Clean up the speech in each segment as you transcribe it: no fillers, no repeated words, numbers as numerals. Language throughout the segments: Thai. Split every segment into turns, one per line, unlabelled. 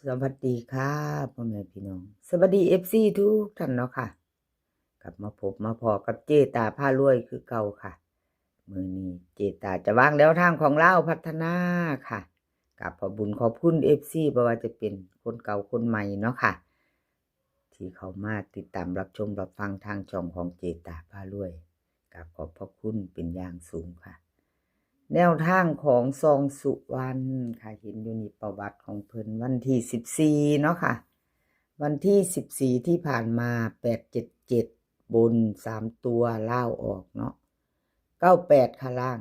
สวัสดีค่ะพ่อแม่พี่น้องสวัสดีFCทุกท่านเนาะค่ะกลับมาพบมาพอกับเจตาผ้ารวยคือเก่าค่ะมื้อนี้เจตาจะวางแนวทางของเราพัฒนาค่ะกับขอบุญขอบคุณ FC บ่ว่าจะเป็นคนเก่าคนใหม่เนาะค่ะที่เข้ามาติดตามรับชมรับฟังทางช่องของเจตาผ้ารวยกับขอบพระคุณเป็นอย่างสูงค่ะ แนวทางของซองสุวรรณค่ะเห็นอยู่ในประวัติของเพิ่นวันที่14เนาะค่ะวันที่14ที่ผ่านมา877บน3ตัวล่าวออกเนาะ98ข้างล่าง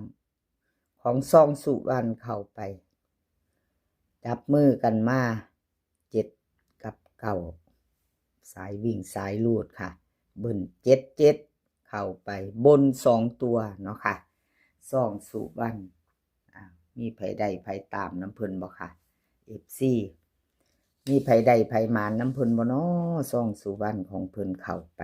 ของซองสุวรรณเข้าไปจับมือกันมา7กับ9สายวิ่งสายลูดค่ะเบิ่น77เข้าไปบน2ตัวเนาะค่ะซองสุวรรณมีไผได้ไผตามน้ำเพิ่นบ่ค่ะ FC มีไผได้ไผมานน้ำเพิ่นบ่น้อซองสุวรรณของเพิ่นเข้าไป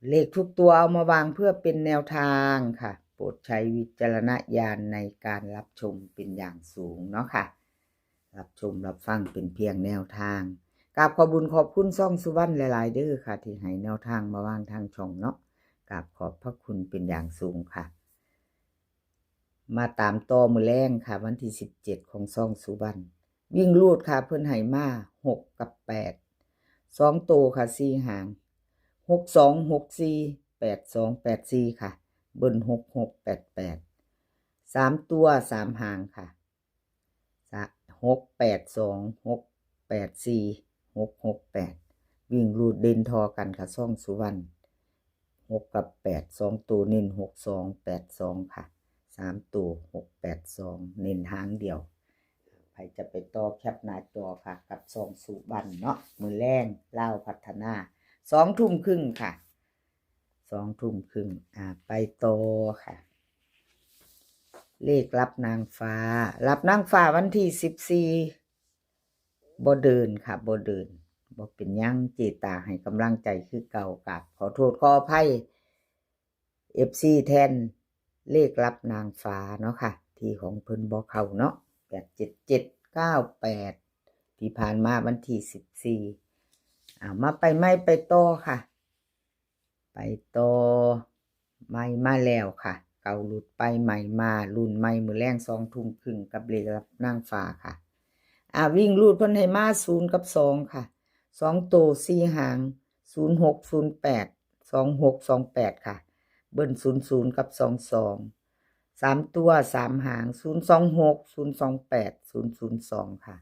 เลขทุกตัวเอามาวางเพื่อเป็นแนวทางค่ะโปรดใช้วิจารณญาณในการรับชมเป็นอย่างสูงเนาะค่ะรับชมรับฟังเป็นเพียงแนวทางกราบขอบุญขอบคุณซ่องสุวรรณหลายๆเด้อค่ะที่ให้แนวทางมาวางทางช่องเนาะกราบขอบพระคุณเป็นอย่างสูงค่ะมาตามต่อมื้อแรงค่ะวันที่17ของซ่องสุวรรณวิ่งลูดค่ะเพิ่นให้มา6กับ8 2โตค่ะ4หาง62648284ค่ะเบิ้ล6688 3ตัว3หางค่ะ682 684 668วิ่งรูดเด่นทอกันค่ะซ่องสุวรรณ6กับ8 2ตัวเน้น6282ค่ะ3ตัว682เน้นหางเดียวใครจะไปต่อแคปหน้าจอค่ะกับซ่องสุวรรณเนาะมื้อแรงลาวพัฒนา2 ทุ่มครึ่งค่ะ2 ทุ่มครึ่งไปต่อค่ะเลขรับนางฟ้ารับนางฟ้าวันที่14บ่เดินค่ะบ่เดินบ่เป็นหยังเจตาให้กำลังใจคือเก่ากับขอโทษขออภัย FC แทนเลขรับนางฟ้าเนาะค่ะที่ของเพิ่นบ่เข้าเนาะ87798ที่ผ่านมาวันที่14มาไปไม่ไปต่อค่ะไปต่อไม่มาแล้วค่ะเก่าหลุดไปใหม่มารุ่นใหม่มื้อแรง2 ทุ่มครึ่งกับเลขรับนางฟ้าค่ะวิ่งรูดเพิ่นให้มา0กับ2ค่ะ2ตัว4หาง0608 2628ค่ะเบิ้ล00กับ22 3ตัว3หาง026 028 002ค่ะ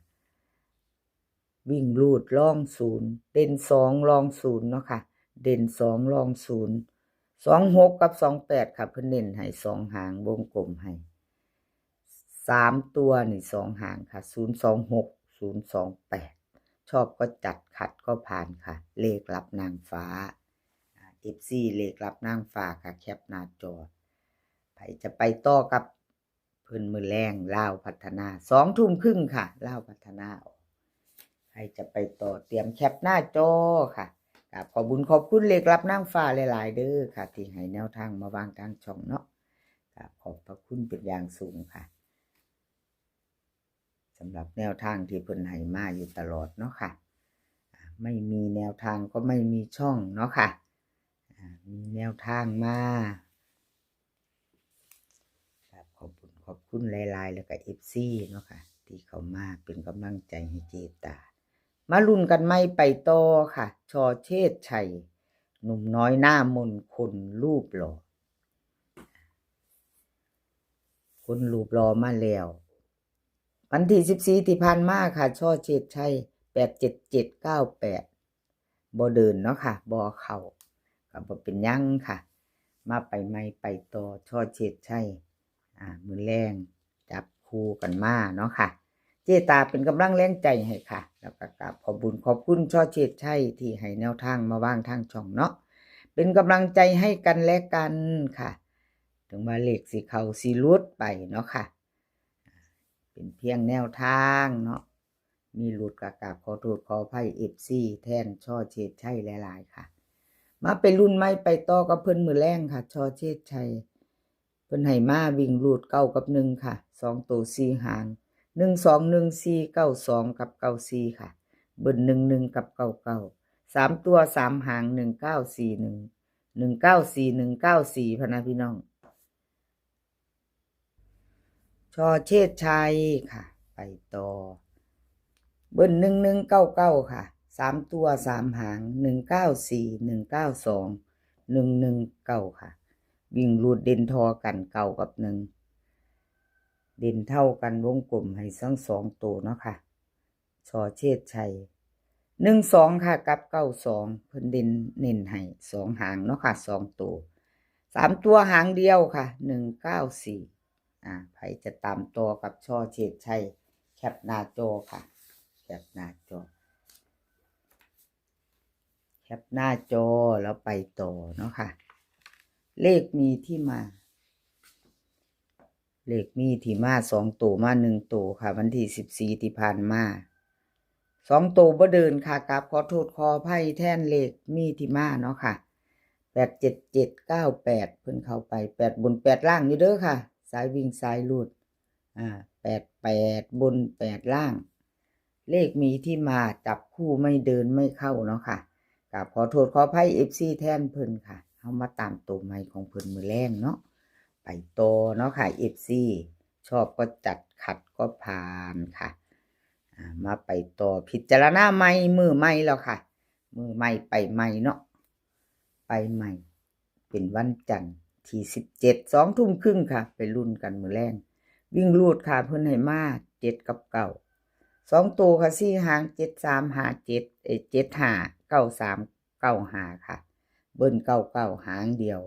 วิ่งรูดล่อง0เด่น2รอง0เนาะค่ะเด่น2รอง0 26กับ28ค่ะเพิ่นเน้นให้2หางวงกลมให้3ตัวนี่2หางค่ะ026 028ชอบก็จัดขัดก็ผ่านค่ะเลขรับนางฟ้าFC เลขรับนางฟ้าค่ะแคปหน้าจอไผจะไปต่อกับเพิ่นมื้อแรงลาวพัฒนา2 ทุ่มครึ่งค่ะลาวพัฒนาใครจะไปต่อเตรียมแคปหน้าจอค่ะขอบุญขอบคุณเลขรับนางฟ้าหลายๆเด้อค่ะที่ให้แนวทางมาวางทางช่องเนาะขอบพระคุณเป็นอย่างสูงค่ะสำหรับแนวทางที่เพิ่นให้มาอยู่ตลอดเนาะค่ะไม่มีแนวทางก็ไม่มีช่องเนาะค่ะมีแนวทางมาขอบคุณหลายๆแล้วก็ FC เนาะค่ะที่เข้ามาเป็นกำลังใจให้เจตามาลุ้นกันไม่ไปต่อค่ะชอเชษชัยหนุ่มน้อยหน้ามนคนรูปหล่อคนรูปหล่อมาแล้ววันที่14ที่ผ่านมาค่ะชอเชษชัย87798บ่เดินเนาะค่ะบ่เข้าก็บ่เป็นหยังค่ะมาไปไม่ไปต่อชอเชษชัยมื้อแรงจับคู่กันมาเนาะค่ะเจตาเป็นกำลังแรงใจให้ค่ะแล้วก็กราบขอบบุญขอบคุณช่อเชษชัยที่ให้แนวทางมาวางทางช่องเนาะเป็นกำลังใจให้กันและกันค่ะถึงว่าเลขสิเข้าสิหลุดไปเนาะค่ะเป็นเพียงแนวทางเนาะมีหลุดก็กราบขอโทษขออภัย FC แทนช่อเชษชัยหลายๆค่ะมาเป็นรุ่นใหม่ไปต่อกับเพิ่นมื้อแรงค่ะช่อเชษชัยเพิ่นให้มาวิ่งรูด9กับ1ค่ะ2ตัว4หาง 121492กับ94ค่ะเบิ้ล11กับ99 3ตัว3หาง1941 194194พะนะพี่น้องชอเชษชัยค่ะไปต่อเบิ้ล1199ค่ะ3ตัว3หาง194192 119ค่ะวิ่งรูดเด่นทอกันเก่ากับ1เด่นเท่ากันวงกลมให้ทั้ง2ตัวเนาะค่ะชอเชษชัย12ค่ะกับ92เพิ่นเด่นเน้นให้2หางเนาะค่ะ2ตัว3ตัวหางเดียวค่ะ194ไผจะตามตัวกับชอเชษชัยแคปหน้าจอค่ะแคปหน้าจอแล้วไปต่อเนาะค่ะเลขมีที่มา2ตัวมา1ตัวค่ะวันที่14ที่ผ่านมา2ตัวบ่เดินค่ะกราบขอโทษขออภัยแทนเลขมีที่มาเนาะค่ะ87798เพิ่นเข้าไป8บน8ล่างอยู่เด้อค่ะสายวิ่งสายรูด88บน8ล่างเลขมีที่มาจับคู่ไม่เดินไม่เข้าเนาะค่ะกราบขอโทษขออภัย FC แทนเพิ่นค่ะเฮามาตามตัวใหม่ของเพิ่นมื้อแรงเนาะไปต่อเนาะค่ะ FC ชอบก็จัดขัดก็ผ่านค่ะมาไปต่อพิจารณาใหม่มือใหม่แล้วค่ะมือใหม่ไปใหม่เนาะไปใหม่เป็นวันจันทร์ที่17 2 ทุ่มครึ่งค่ะไปรุ่นกันมื้อแรงวิ่งรูดค่ะเพิ่นให้มา7กับ9 2ตัวค่ะ4หาง7357 75 93 95ค่ะเบิ้ล99หางเดียว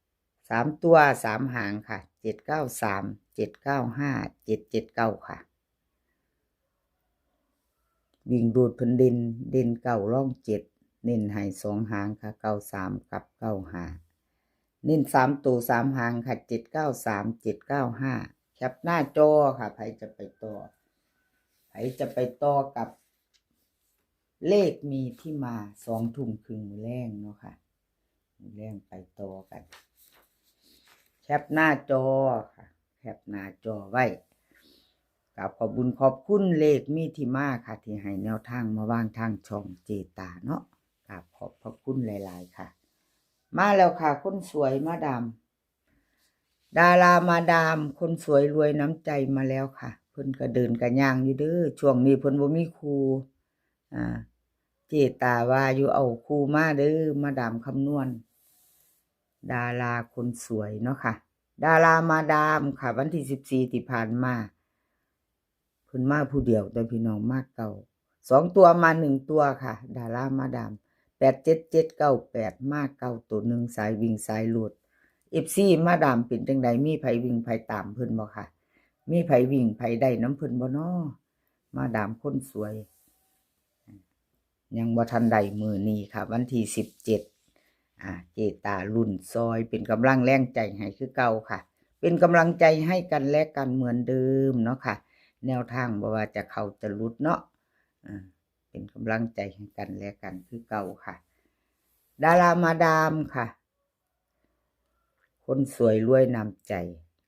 3ตัว3หางค่ะ793 795 779ค่ะวิ่งดูดเพิ่นเด่น9ร่อง7เน้นให้2หางค่ะ93กับ95เน้น3ตัว3หางค่ะ793 795แคปหน้าจอค่ะไผจะไปต่อกับเลขมีที่มา2 ทุ่มครึ่งมื้อแรงเนาะค่ะมื้อแรงไปต่อกันแคปหน้าจอค่ะแคปหน้าจอไว้กับขอบบุญขอบคุณเลขมีที่มาค่ะที่ให้แนวทางมาวางทางช่องเจตาเนาะกับขอบพระคุณหลายๆค่ะมาแล้วค่ะคนสวยมาดามดารามาดามคนสวยรวยน้ำใจมาแล้วค่ะเพิ่นก็เดินกันย่างอยู่เด้อช่วงนี้เพิ่นบ่มีครูเจตาว่าอยู่เอาครูมาเด้อมาดามคำนวณดาราคนสวยเนาะค่ะดารามาดามค่ะวันที่14ที่ผ่านมาเพิ่นมาผู้เดียวแต่พี่น้องมากเก่า2ตัวมา1ตัวค่ะดารามาดาม87798มาเก่าตัวหนึ่งสายวิ่งสายหลุดFC มาดามเป็นจังใดมีไผวิ่งไผตามเพิ่นบ่ค่ะมีไผวิ่งไผได้น้ำเพิ่นบ่น้อมาดามคนสวยยังบ่ทันได้มื้อนี้ค่ะวันที่17เจตารุ่นซอยเป็นกำลังแรงใจให้คือเก่าค่ะเป็นกำลังใจให้กันและกันเหมือนเดิมเนาะค่ะแนวทางบ่ว่าจะเข้าจะหลุดเนาะเป็นกำลังใจให้กันและกันคือเก่าค่ะดารามาดามค่ะคนสวยรวยนำใจ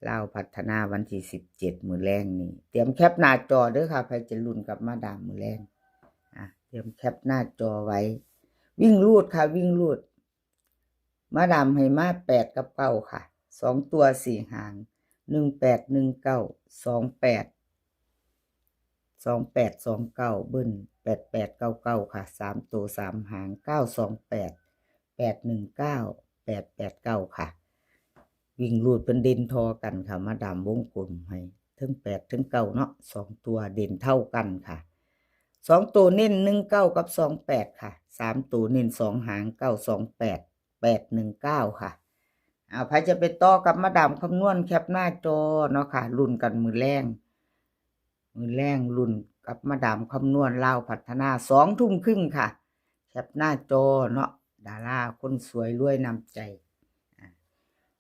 ลาวพัฒนาวันที่17มื้อแรงนี้เตรียมแคปหน้าจอเด้อค่ะใครจะลุ้นกับมาดามมื้อแรงเตรียมแคปหน้าจอไว้วิ่งรูดค่ะวิ่งรูดมาดามให้มา8กับ9ค่ะ2ตัว4หาง1819 28 2829เบิ้ล8899ค่ะ3ตัว3หาง928 819 889ค่ะวิ่งรูดเป็นเด่นทอกันค่ะมาดามวงกลมให้ถึง8ถึง9เนาะ2ตัวเด่นเท่ากันค่ะ2ตัวเน้น19กับ28ค่ะ3ตัวเน้น2หาง928 819ค่ะใครจะไปต่อกับมาดามคำนวณแคปหน้าจอเนาะค่ะลุ้นกันมื้อแรงลุ้นกับมาดามคำนวณลาวพัฒนา2 ทุ่มครึ่งค่ะแคปหน้าจอเนาะดาราคนสวยรวยนำใจ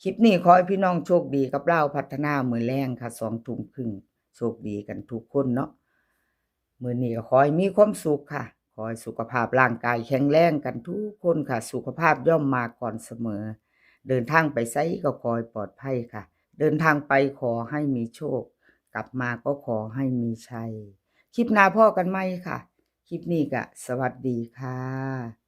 คลิปนี้ขอให้พี่น้องโชคดีกับลาวพัฒนามื้อแรงค่ะ2 ทุ่มครึ่งโชคดีกันทุกคนเนาะมื้อนี้ก็ขอให้มีความสุขค่ะขอให้สุขภาพร่างกายแข็งแรงกันทุกคนค่ะสุขภาพย่อมมาก่อนเสมอเดินทางไปไสก็ขอให้ปลอดภัยค่ะเดินทางไปขอให้มีโชค กลับมาก็ขอให้มีชัยคลิปหน้าพ่อกันไหมค่ะคลิปนี้ก็สวัสดีค่ะ